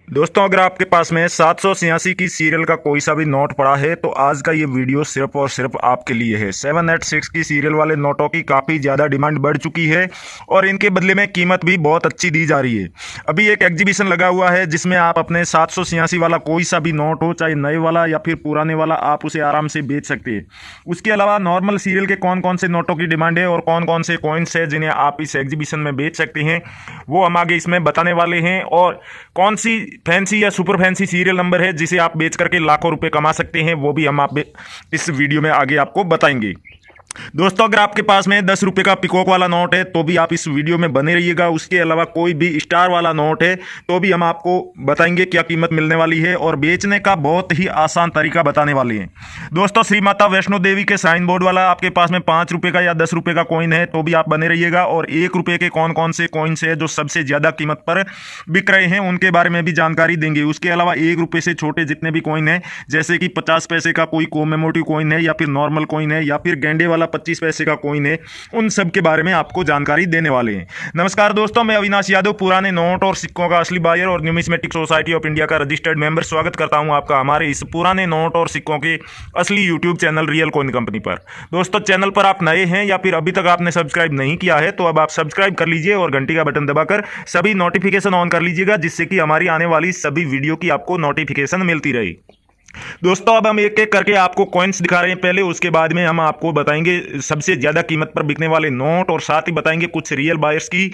दोस्तों, अगर आपके पास में 786 की सीरियल का कोई सा भी नोट पड़ा है तो आज का ये वीडियो सिर्फ और सिर्फ आपके लिए है। 786 की सीरियल वाले नोटों की काफ़ी ज़्यादा डिमांड बढ़ चुकी है और इनके बदले में कीमत भी बहुत अच्छी दी जा रही है। अभी एक एग्जीबिशन लगा हुआ है जिसमें आप अपने 786 वाला कोई सा भी नोट हो, चाहे नए वाला या फिर पुराने वाला, आप उसे आराम से बेच सकते हैं। उसके अलावा नॉर्मल सीरियल के कौन कौन से नोटों की डिमांड है और कौन कौन से कॉइन्स है जिन्हें आप इस एग्जीबिशन में बेच सकते हैं, वो हम आगे इसमें बताने वाले हैं। और कौन सी फैंसी या सुपर फैंसी सीरियल नंबर है जिसे आप बेच करके लाखों रुपए कमा सकते हैं, वो भी हम आप इस वीडियो में आगे आपको बताएंगे। दोस्तों, अगर आपके पास में 10 रुपये का पिकॉक वाला नोट है तो भी आप इस वीडियो में बने रहिएगा। उसके अलावा कोई भी स्टार वाला नोट है तो भी हम आपको बताएंगे क्या कीमत मिलने वाली है और बेचने का बहुत ही आसान तरीका बताने वाले हैं। दोस्तों, श्री माता वैष्णो देवी के साइन बोर्ड वाला आपके पास में 5 रुपये का या 10 रुपये का कॉइन है तो भी आप बने रहिएगा। और 1 रुपये के कौन कौन से कॉइन्स है जो सबसे ज़्यादा कीमत पर बिक रहे हैं उनके बारे में भी जानकारी देंगे। उसके अलावा 1 रुपये से छोटे जितने भी कॉइन है, जैसे कि 50 पैसे का कोई कोमेमोटिव कॉइन है या फिर नॉर्मल कॉइन है या फिर गेंडे वाला 25 पैसे का कॉइन है, उन सब के बारे में आपको जानकारी देने वाले हैं। नमस्कार दोस्तों, मैं अविनाश यादव, पुराने नोट और सिक्कों का असली बायर और न्यूमिस्मेटिक सोसाइटी ऑफ इंडिया का रजिस्टर्ड मेंबर, स्वागत करता हूं आपका हमारे इस पुराने नोट और सिक्कों के असली YouTube channel real coin company पर। दोस्तों, चैनल पर आप नए हैं या फिर अभी तक आपने सब्सक्राइब नहीं किया है तो अब आप सब्सक्राइब कर लीजिए और घंटी का बटन दबाकर सभी नोटिफिकेशन ऑन कर लीजिएगा, जिससे कि हमारी आने वाली सभी वीडियो की आपको नोटिफिकेशन मिलती रहे। दोस्तों, अब हम एक एक करके आपको कॉइन्स दिखा रहे हैं पहले, उसके बाद में हम आपको बताएंगे सबसे ज़्यादा कीमत पर बिकने वाले नोट और साथ ही बताएंगे कुछ रियल बायर्स की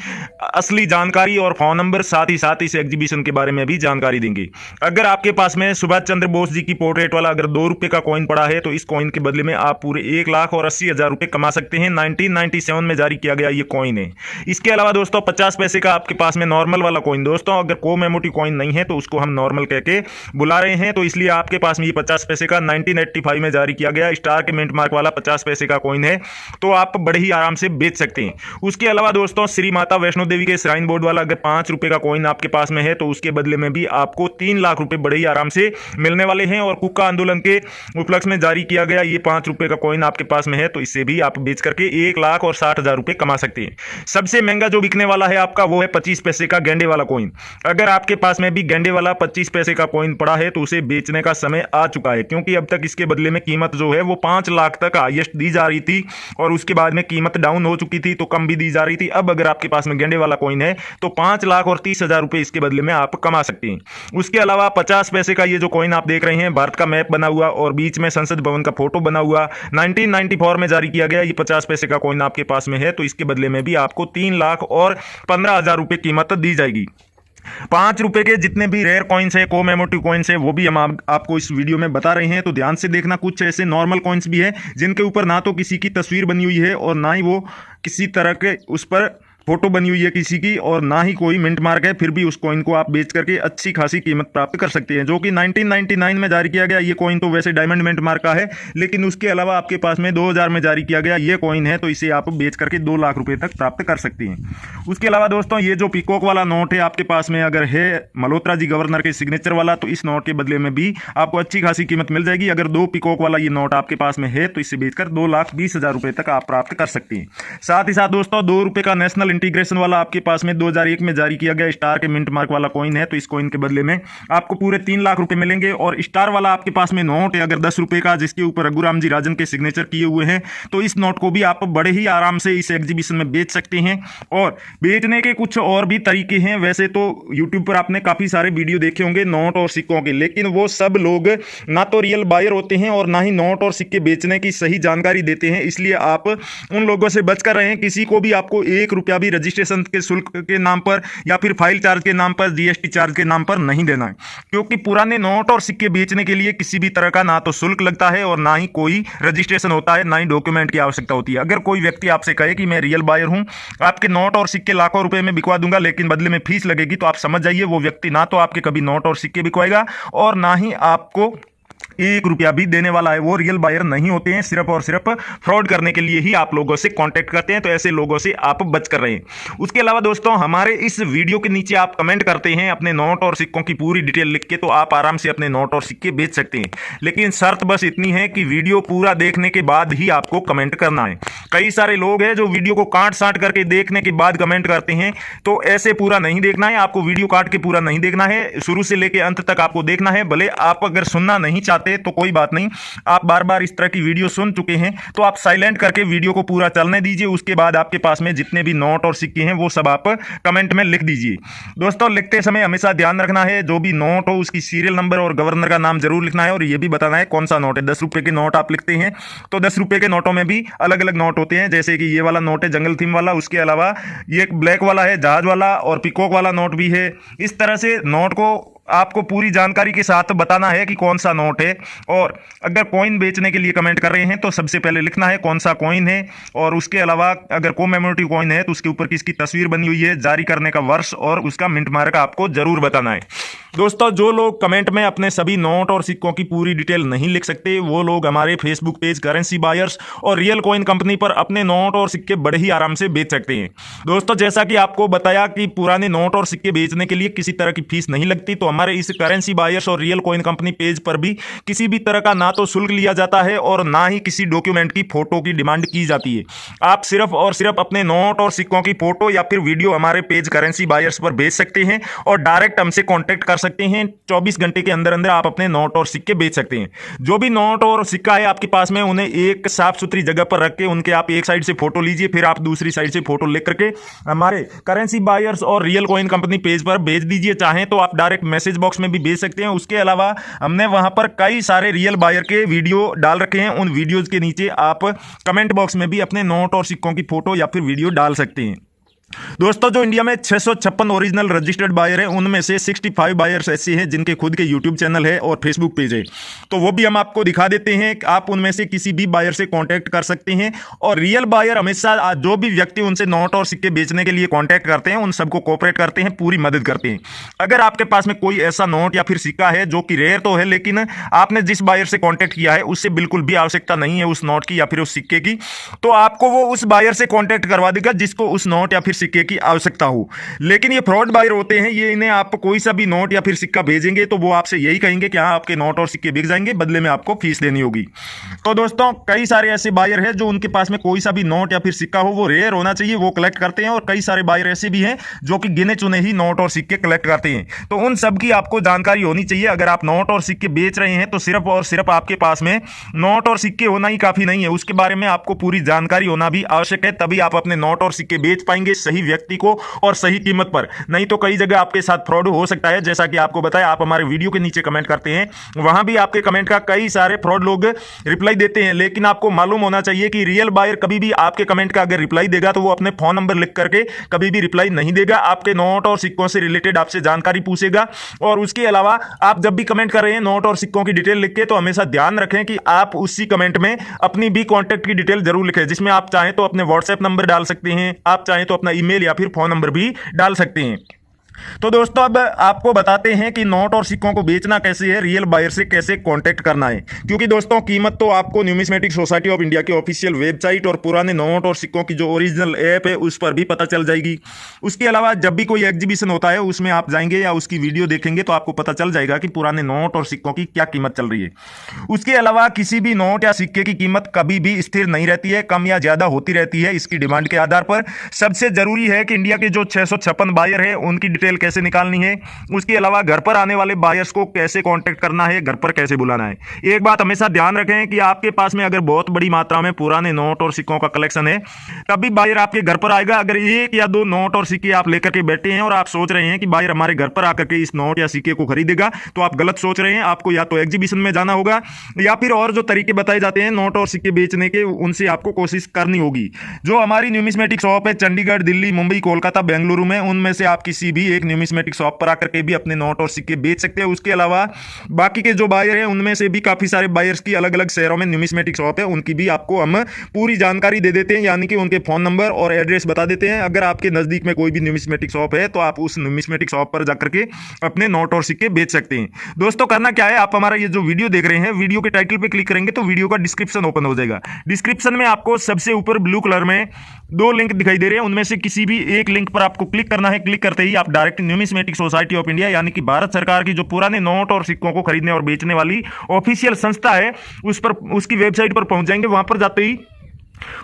असली जानकारी और फोन नंबर, साथ ही साथ इस एग्जीबिशन के बारे में भी जानकारी देंगे। अगर आपके पास में सुभाष चंद्र बोस जी की पोर्ट्रेट वाला अगर 2 रुपये का कॉइन पड़ा है तो इस कॉइन के बदले में आप पूरे 1,80,000 रुपये कमा सकते हैं। 1997 में जारी किया गया ये कॉइन है। इसके अलावा दोस्तों, 50 पैसे का आपके पास में नॉर्मल वाला कॉइन, दोस्तों अगर कोमेमोटिव कॉइन नहीं है तो उसको हम नॉर्मल कह के बुला रहे हैं, तो इसलिए आपके पास में ये 50 पैसे का 1985 में जारी किया गया स्टार के मिंट मार्क वाला 50 पैसे का कॉइन है, तो आप बड़े ही आराम से बेच सकते हैं। उसके अलावा दोस्तों, श्री माता वैष्णो देवी के श्राइन बोर्ड वाला अगर 5 रुपए का कॉइन आपके पास में है तो उसके बदले में भी आपको 3 लाख रुपए बड़े ही आराम से मिलने वाले हैं। और कुक्का आंदोलन के उपलक्ष्य में जारी किया गया ये 5 रुपए का कॉइन आपके पास में है तो इससे भी आप बेच करके 1,60,000 रुपए कमा सकते हैं। सबसे महंगा जो बिकने वाला है आपका वो है 25 पैसे का गेंडे वाला कॉइन। अगर आपके पास में भी गेंडे वाला 25 पैसे का कॉइन पड़ा है तो उसे बेचने का समय आ चुका है, क्योंकि अब तक इसके बदले में कीमत जो है वो 5 लाख तक हाईएस्ट दी जा रही थी और उसके बाद में कीमत डाउन हो चुकी थी तो कम भी दी जा रही थी। अब अगर आपके पास में गेंडे वाला कॉइन है तो 5,30,000 रुपए इसके बदले में आप कमा सकते हैं। उसके अलावा 50 पैसे का ये जो कॉइन आप देख रहे हैं, भारत का मैप बना हुआ और बीच में संसद भवन का फोटो बना हुआ, 1994 में जारी किया गया ये 50 पैसे का कॉइन आपके पास में है तो इसके बदले में भी आपको 3,15,000 रुपए कीमत दी जाएगी। 5 रुपए के जितने भी रेयर कॉइन्स है, कोमेमोटिव कॉइन्स है, वो भी हम आपको इस वीडियो में बता रहे हैं, तो ध्यान से देखना। कुछ ऐसे नॉर्मल कॉइन्स भी है जिनके ऊपर ना तो किसी की तस्वीर बनी हुई है और ना ही वो किसी तरह के उस पर फोटो बनी हुई है किसी की और ना ही कोई मिंट मार्क है, फिर भी उस कॉइन को आप बेच करके अच्छी खासी कीमत प्राप्त कर सकते हैं। जो कि 1999 में जारी किया गया ये कॉइन तो वैसे डायमंड मिंट मार्क का है, लेकिन उसके अलावा आपके पास में 2000 में जारी किया गया ये कॉइन है तो इसे आप बेच करके 2 लाख रुपए तक प्राप्त कर सकते हैं। उसके अलावा दोस्तों, ये जो पीकॉक वाला नोट है आपके पास में अगर है मल्होत्रा जी गवर्नर के सिग्नेचर वाला, तो इस नोट के बदले में भी आपको अच्छी खासी कीमत मिल जाएगी। अगर 2 पीकॉक वाला ये नोट आपके पास में है तो इसे बेचकर 2,20,000 रुपए तक आप प्राप्त कर सकते हैं। साथ ही साथ दोस्तों, 2 रुपए का नेशनल इंटीग्रेशन वाला आपके पास में 2001 में जारी किया गया स्टार के मिंट मार्क वाला कॉइन है तो इस कॉइन के बदले में आपको पूरे 3 लाख रुपए मिलेंगे। और स्टार वाला आपके पास में नोट है अगर 10 रुपए का, जिसके ऊपर रघुराम जी राजन के सिग्नेचर किए हुए हैं, तो इस नोट को भी आप बड़े ही आराम से इस एग्जीबिशन में बेच सकते हैं। और बेचने के कुछ और भी तरीके हैं। वैसे तो यूट्यूब पर आपने काफी सारे वीडियो देखे होंगे नोट और सिक्कों के, लेकिन वो सब लोग ना तो रियल बायर होते हैं और ना ही नोट और सिक्के बेचने की सही जानकारी देते हैं, इसलिए आप उन लोगों से बचकर रहें। किसी को भी आपको 1 रुपया भी रजिस्ट्रेशन के शुल्क के नाम पर या फिर फाइल चार्ज के नाम पर, जीएसटी चार्ज के नाम पर नहीं देना है, क्योंकि पुराने नोट और सिक्के बेचने के लिए किसी भी तरह का ना तो शुल्क लगता है और ना ही कोई रजिस्ट्रेशन होता है, ना ही डॉक्यूमेंट की आवश्यकता होती है। अगर कोई व्यक्ति आपसे कहे कि मैं रियल बायर हूं, आपके नोट और सिक्के लाखों रुपए में बिकवा दूंगा लेकिन बदले में फीस लगेगी, तो आप समझ जाइए वो व्यक्ति ना तो आपके कभी नोट और सिक्के बिकवाएगा और ना ही आपको 1 रुपया भी देने वाला है। वो रियल बायर नहीं होते हैं, सिर्फ और सिर्फ फ्रॉड करने के लिए ही आप लोगों से कांटेक्ट करते हैं। तो ऐसे लोगों से आप बच कर रहे हैं। उसके अलावा दोस्तों, हमारे इस वीडियो के नीचे आप कमेंट करते हैं अपने नोट और सिक्कों की पूरी डिटेल लिख के, तो आप आराम से अपने नोट और सिक्के बेच सकते हैं। लेकिन शर्त बस इतनी है कि वीडियो पूरा देखने के बाद ही आपको कमेंट करना है। कई सारे लोग हैं जो वीडियो को काट साट करके देखने के बाद कमेंट करते हैं, तो ऐसे पूरा नहीं देखना है। आपको वीडियो काट के पूरा नहीं देखना है, शुरू से लेकर अंत तक आपको देखना है। भले आप अगर सुनना नहीं चाहते तो कोई बात नहीं, आप बार बार इस तरह की वीडियो सुन चुके हैं तो आप साइलेंट करके वीडियो को पूरा चलने दीजिए। उसके बाद आपके पास में जितने भी नोट और सिक्के हैं वो सब आप कमेंट में लिख दीजिए। दोस्तों, लिखते समय हमेशा ध्यान रखना है, जो भी नोट हो उसकी सीरियल नंबर और गवर्नर का नाम जरूर लिखना है, और ये भी बताना है कौन सा नोट है। 10 रुपए के नोट आप लिखते हैं तो 10 रुपए के नोटों में भी अलग अलग नोट होते हैं, जैसे कि ये वाला नोट है जंगल थीम वाला, उसके अलावा ये एक ब्लैक वाला है जहाज वाला, और पिकॉक वाला नोट भी है। इस तरह से नोट को आपको पूरी जानकारी के साथ बताना है कि कौन सा नोट है। और अगर कॉइन बेचने के लिए कमेंट कर रहे हैं तो सबसे पहले लिखना है कौन सा कॉइन है, और उसके अलावा अगर कोमेमोरेटिव कॉइन है तो उसके ऊपर किसकी तस्वीर बनी हुई है, जारी करने का वर्ष और उसका मिंट मार्क आपको जरूर बताना है। दोस्तों, जो लोग कमेंट में अपने सभी नोट और सिक्कों की पूरी डिटेल नहीं लिख सकते, वो लोग हमारे फेसबुक पेज करेंसी बायर्स और रियल कॉइन कंपनी पर अपने नोट और सिक्के बड़े ही आराम से बेच सकते हैं। दोस्तों, जैसा कि आपको बताया कि पुराने नोट और सिक्के बेचने के लिए किसी तरह की फीस नहीं लगती, तो हमारे इस करेंसी बायर्स और रियल कॉइन कंपनी पेज पर भी किसी भी तरह का ना तो शुल्क लिया जाता है और ना ही किसी डॉक्यूमेंट की फोटो की डिमांड की जाती है। आप सिर्फ और सिर्फ अपने नोट और सिक्कों की फोटो या फिर वीडियो हमारे पेज करेंसी बायर्स पर भेज सकते हैं और डायरेक्ट हमसे कॉन्टेक्ट कर सकते हैं। 24 घंटे के अंदर अंदर आप अपने नोट और सिक्के बेच सकते हैं। जो भी नोट और सिक्का है आपके पास में, उन्हें एक साफ सुथरी जगह पर रख के उनके आप एक साइड से फोटो लीजिए, फिर आप दूसरी साइड से फोटो लेकर के हमारे करेंसी बायर्स और रियल कॉइन कंपनी पेज पर भेज दीजिए। चाहें तो आप डायरेक्ट मैसेज बॉक्स में भी भेज सकते हैं। उसके अलावा हमने वहां पर कई सारे रियल बायर के वीडियो डाल रखे हैं, उन वीडियोज के नीचे आप कमेंट बॉक्स में भी अपने नोट और सिक्कों की फोटो या फिर वीडियो डाल सकते हैं। दोस्तों, जो इंडिया में 656 ओरिजिनल रजिस्टर्ड बायर है, उनमें से 65 बायर्स ऐसे हैं जिनके खुद के यूट्यूब चैनल है और फेसबुक पेज है, तो वो भी हम आपको दिखा देते हैं। आप उनमें से किसी भी बायर से कांटेक्ट कर सकते हैं। और रियल बायर हमेशा जो भी व्यक्ति उनसे नोट और सिक्के बेचने के लिए कांटेक्ट करते हैं, उन सबको कोऑपरेट करते हैं, पूरी मदद करते हैं। अगर आपके पास में कोई ऐसा नोट या फिर सिक्का है जो कि रेयर तो है, लेकिन आपने जिस बायर से कांटेक्ट किया है उससे बिल्कुल भी आवश्यकता नहीं है उस नोट की या फिर उस सिक्के की, तो आपको वो उस बायर से कांटेक्ट करवा देगा जिसको उस नोट या फिर सिक्के की आवश्यकता हो। लेकिन ये फ्रॉड बायर होते हैं, ये इन्हें आप कोई सा भी नोट या फिर सिक्का भेजेंगे तो वो आपसे यही कहेंगे कि हाँ, आपके नोट और सिक्के बिक जाएंगे, बदले में आपको फीस देनी होगी। तो दोस्तों, कई सारे ऐसे बायर हैं जो उनके पास में कोई सा भी नोट या फिर सिक्का हो, वो रेयर होना चाहिए, वो कलेक्ट करते हैं। और कई सारे बायर ऐसे भी हैं जो कि गिने चुने ही नोट और सिक्के कलेक्ट करते हैं। तो उन सब की आपको जानकारी होनी चाहिए। अगर आप नोट और सिक्के बेच रहे हैं तो सिर्फ और सिर्फ आपके पास में नोट और सिक्के होना ही काफी नहीं है, उसके बारे में आपको पूरी जानकारी होना भी आवश्यक है। तभी आप अपने नोट और सिक्के बेच पाएंगे सही व्यक्ति को और सही कीमत पर। नहीं तो कई जगह आपके साथ फ्रॉड हो सकता है। जैसा कि आपको बताया, आप हमारे वीडियो के नीचे कमेंट करते हैं, वहां भी आपके कमेंट का कई सारे फ्रॉड लोग रिप्लाई देते हैं। लेकिन आपको मालूम होना चाहिए कि रियल बायर कभी भी आपके कमेंट का अगर रिप्लाई देगा तो वो अपने फोन नंबर लिख करके कभी भी रिप्लाई नहीं देगा। आपके नोट और सिक्कों से रिलेटेड आपसे जानकारी पूछेगा। और उसके अलावा आप जब भी कमेंट कर रहे हैं नोट और सिक्कों की डिटेल लिख के, तो हमेशा ध्यान रखें कि आप उसी कमेंट में अपनी भी कॉन्टैक्ट की डिटेल जरूर लिखें, जिसमें आप चाहें तो अपने व्हाट्सएप नंबर डाल सकते हैं, आप चाहें तो अपना ईमेल या फिर फोन नंबर भी डाल सकते हैं। तो दोस्तों, अब आपको बताते हैं कि नोट और सिक्कों को बेचना कैसे है, रियल बायर से कैसे कांटेक्ट करना है। क्योंकि दोस्तों, कीमत तो आपको न्यूमिस्मेटिक सोसाइटी ऑफ इंडिया की ऑफिशियल वेबसाइट और पुराने नोट और सिक्कों की जो ओरिजिनल ऐप है उस पर भी पता चल जाएगी। उसके अलावा जब भी कोई एग्जीबिशन होता है उसमें आप जाएंगे या उसकी वीडियो देखेंगे तो आपको पता चल जाएगा कि पुराने नोट और सिक्कों की क्या कीमत चल रही है। उसके अलावा किसी भी नोट या सिक्के की कीमत कभी भी स्थिर नहीं रहती है, कम या ज्यादा होती रहती है इसकी डिमांड के आधार पर। सबसे जरूरी है कि इंडिया के जो 656 बायर है उनकी डिटेल कैसे निकालनी है। उसके अलावा घर पर आने वाले बायर्स को कैसे कांटेक्ट करना है, घर पर कैसे बुलाना है। एक बात हमेशा ध्यान रखें कि आपके पास में अगर बहुत बड़ी मात्रा में पुराने नोट और सिक्कों का कलेक्शन है, तभी बायर आपके घर पर आएगा। अगर 1 या 2 नोट और सिक्के आप लेकर के बैठे हैं और आप सोच रहे हैं कि बायर हमारे घर पर आकर के इस नोट या सिक्के को खरीदेगा, तो आप गलत सोच रहे हैं। आपको या तो एग्जीबिशन में जाना होगा या फिर और जो तरीके बताए जाते हैं नोट और सिक्के बेचने के, उनसे आपको कोशिश करनी होगी। जो हमारी न्यूमिस्मेटिक शॉप है चंडीगढ़, दिल्ली, मुंबई, कोलकाता, बेंगलुरु में, उनमें से आप किसी भी एक न्यूमिस्मेटिक शॉप पर आकर के भी अपने नोट और सिक्के बेच सकते हैं। उसके अलावा बाकी के जो बायर हैं उनमें से भी काफ़ी सारे बायर्स की अलग अलग शहरों में न्यूमिस्मेटिक शॉप है, उनकी भी आपको हम पूरी जानकारी दे देते हैं, यानी कि उनके फ़ोन नंबर और एड्रेस बता देते हैं। अगर आपके नज़दीक में कोई भी न्यूमिस्मेटिक शॉप है तो आप उस न्यूमिस्मेटिक शॉप पर जाकर के अपने नोट और सिक्के बेच सकते हैं। दोस्तों करना क्या है, आप हमारा ये जो वीडियो देख रहे हैं, वीडियो के टाइटल पे क्लिक करेंगे तो वीडियो का डिस्क्रिप्शन ओपन हो जाएगा। डिस्क्रिप्शन में आपको सबसे ऊपर ब्लू कलर में 2 लिंक दिखाई दे रहे हैं, उनमें से किसी भी एक लिंक पर आपको क्लिक करना है। क्लिक करते ही आप direct numismatic society of India यानी कि भारत सरकार की जो पुराने नोट और सिक्कों को खरीदने और बेचने वाली ऑफिशियल संस्था है उस पर, उसकी वेबसाइट पर पहुंच जाएंगे। वहां पर जाते ही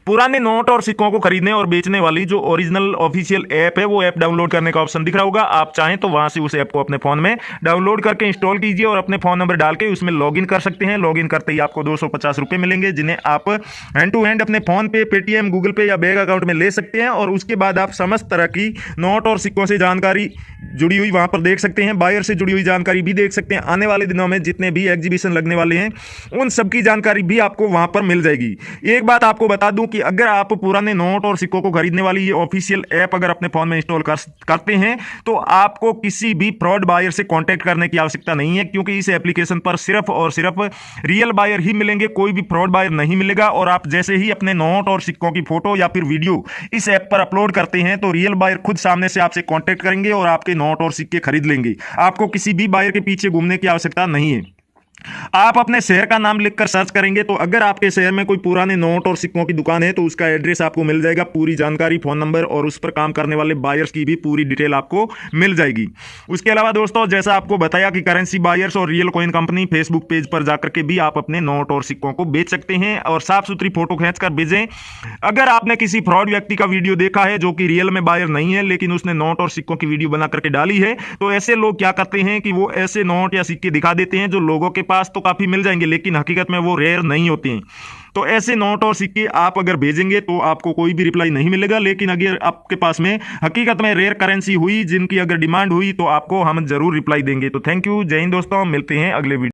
पुराने नोट और सिक्कों को खरीदने और बेचने वाली जो ओरिजिनल ऑफिशियल ऐप है वो ऐप डाउनलोड करने का ऑप्शन दिख रहा होगा। आप चाहें तो वहां से उस ऐप को अपने फोन में डाउनलोड करके इंस्टॉल कीजिए और अपने फोन नंबर डाल के उसमें लॉगिन कर सकते हैं। लॉगिन करते ही आपको 250 रुपये मिलेंगे, जिन्हें आप हैंड टू हैंड अपने फोन पे, पेटीएम, गूगल पे या बैंक अकाउंट में ले सकते हैं। और उसके बाद आप समस्त तरह की नोट और सिक्कों से जानकारी जुड़ी हुई वहां पर देख सकते हैं, बायर से जुड़ी हुई जानकारी भी देख सकते हैं। आने वाले दिनों में जितने भी एग्जीबिशन लगने वाले हैं उन सब की जानकारी भी आपको वहां पर मिल जाएगी। एक बात आपको बता दूं कि अगर आप पुराने नोट और सिक्कों को खरीदने वाली ये ऑफिशियल ऐप अगर अपने फोन में इंस्टॉल करते हैं तो आपको किसी भी फ्रॉड बायर से कांटेक्ट करने की आवश्यकता नहीं है, क्योंकि इस एप्लीकेशन पर सिर्फ और सिर्फ रियल बायर ही मिलेंगे, कोई भी फ्रॉड बायर नहीं मिलेगा। और आप जैसे ही अपने नोट और सिक्कों की फोटो या फिर वीडियो इस ऐप पर अपलोड करते हैं तो रियल बायर खुद सामने से आपसे कांटेक्ट करेंगे और आपके नोट और सिक्के खरीद लेंगे। आपको किसी भी बायर के पीछे घूमने की आवश्यकता नहीं है। आप अपने शहर का नाम लिखकर सर्च करेंगे तो अगर आपके शहर में कोई पुराने नोट और सिक्कों की दुकान है तो उसका एड्रेस आपको मिल जाएगा, पूरी जानकारी, फोन नंबर और उस पर काम करने वाले बायर्स की भी पूरी डिटेल आपको मिल जाएगी। उसके अलावा दोस्तों जैसा आपको बताया कि करेंसी बायर्स और real coin company Facebook page पर जाकर के भी आप अपने नोट और सिक्कों को बेच सकते हैं और साफ सुथरी फोटो खींचकर भेजें। अगर आपने किसी फ्रॉड व्यक्ति का वीडियो देखा है जो कि रियल में बायर नहीं है लेकिन उसने नोट और सिक्कों की वीडियो बना करके डाली है, तो ऐसे लोग क्या करते हैं कि वो ऐसे नोट या सिक्के दिखा देते हैं जो लोगों के पास तो काफी मिल जाएंगे लेकिन हकीकत में वो रेयर नहीं होते हैं। तो ऐसे नोट और सिक्के आप अगर भेजेंगे तो आपको कोई भी रिप्लाई नहीं मिलेगा, लेकिन अगर आपके पास में हकीकत में रेयर करेंसी हुई जिनकी अगर डिमांड हुई तो आपको हम जरूर रिप्लाई देंगे। तो थैंक यू, जय हिंद दोस्तों, मिलते हैं अगले वीडियो।